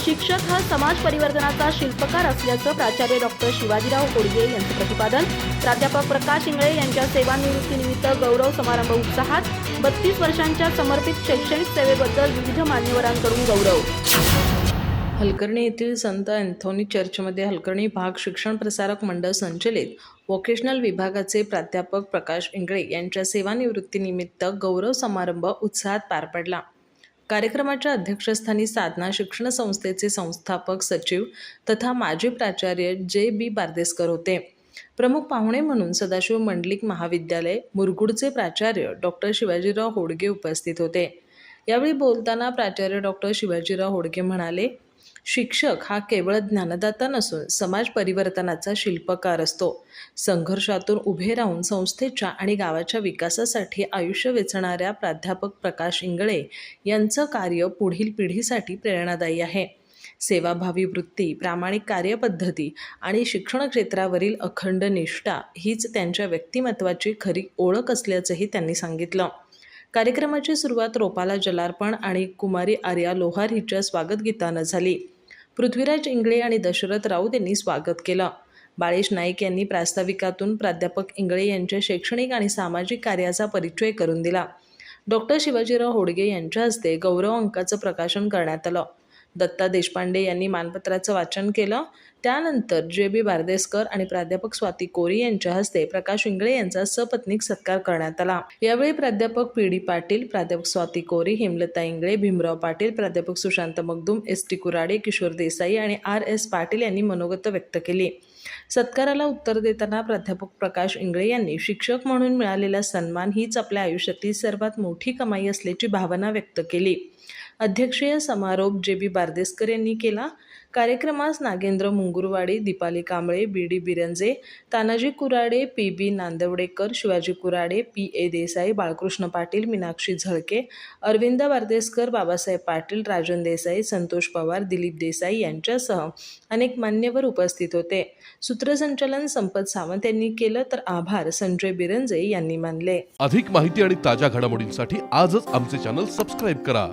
शिक्षक हा समाज परिवर्तनाचा शिल्पकार असल्याचं प्राचार्य डॉक्टर शिवाजीराव होडगे यांचं प्रतिपादन. प्राध्यापक प्रकाश इंगळे यांच्या सेवानिवृत्तीनिमित्त गौरव समारंभ उत्साहात. 32 वर्षांच्या समर्पित शैक्षणिक सेवेबद्दल विविध मान्यवरांकडून गौरव. हलकर्णी येथील संत अँथोनी चर्चमध्ये हलकर्णी भाग शिक्षण प्रसारक मंडळ संचलित व्होकेशनल विभागाचे प्राध्यापक प्रकाश इंगळे यांच्या सेवानिवृत्तीनिमित्त गौरव समारंभ उत्साहात पार पडला. कार्यक्रमाच्या अध्यक्षस्थानी साधना शिक्षण संस्थेचे संस्थापक सचिव तथा माजी प्राचार्य जे.बी. बारदेसकर होते. प्रमुख पाहुणे म्हणून सदाशिव मंडलिक महाविद्यालय मुरगुडचे प्राचार्य डॉक्टर शिवाजीराव होडगे उपस्थित होते. यावेळी बोलताना प्राचार्य डॉक्टर शिवाजीराव होडगे म्हणाले, शिक्षक हा केवळ ज्ञानदाता नसून समाज परिवर्तनाचा शिल्पकार असतो. संघर्षातून उभे राहून संस्थेच्या आणि गावाच्या विकासासाठी आयुष्य वेचणाऱ्या प्राध्यापक प्रकाश इंगळे यांचं कार्य पुढील पिढीसाठी प्रेरणादायी आहे. सेवाभावी वृत्ती, प्रामाणिक कार्यपद्धती आणि शिक्षण क्षेत्रावरील अखंड निष्ठा हीच त्यांच्या व्यक्तिमत्वाची खरी ओळख असल्याचंही त्यांनी सांगितलं. कार्यक्रमाची सुरुवात रोपाला जलार्पण आणि कुमारी आर्या लोहार हिच्या स्वागत गीतानं झाली. पृथ्वीराज इंगळे आणि दशरथ राऊत यांनी स्वागत केलं. बाळेश नाईक यांनी प्रास्ताविकातून प्राध्यापक इंगळे यांच्या शैक्षणिक आणि सामाजिक कार्याचा परिचय करून दिला. डॉक्टर शिवाजीराव होडगे यांच्या हस्ते गौरव अंकाचं प्रकाशन करण्यात आलं. दत्ता देशपांडे यांनी मानपत्राचं वाचन केलं. त्यानंतर जे.बी. बारदेसकर आणि प्राध्यापक स्वाती कोरी यांच्या हस्ते प्रकाश इंगळे यांचा सपत्नीक सत्कार करण्यात आला. यावेळी प्राध्यापक पी.डी. पाटील, प्राध्यापक स्वाती कोरी, हेमलता इंगळे, भीमराव पाटील, प्राध्यापक सुशांत मगदूम, एस.टी. कुराडे, किशोर देसाई आणि आर.एस. पाटील यांनी मनोगत व्यक्त केली. सत्काराला उत्तर देताना प्राध्यापक प्रकाश इंगळे यांनी शिक्षक म्हणून मिळालेला सन्मान हीच आपल्या आयुष्यातील सर्वात मोठी कमाई असल्याची भावना व्यक्त केली. अध्यक्षीय समारोप जे.बी. बारदेसकर यांनी केला. कार्यक्रमास Nagendra Mungurwadi, Deepali Kamble, B D. Biranje, Tanaji Kurade, P B. Nandvadekar, Shivaji Kurade, P A. Desai, Balkrishna Patil, Meenakshi Zalke, Arvind Bardeskar, Babasaheb Patil, Rajan Desai, Santosh Pawar, Dilip Desai यांच्यासह अनेक मान्यवर उपस्थित होते. सूत्रसंचालन संपत सावंत यांनी केलं तर आभार संजय बिरंजे यांनी मानले. अधिक माहिती आणि ताज्या घडामोडींसाठी आजच आमचे चॅनल सबस्क्राईब करा.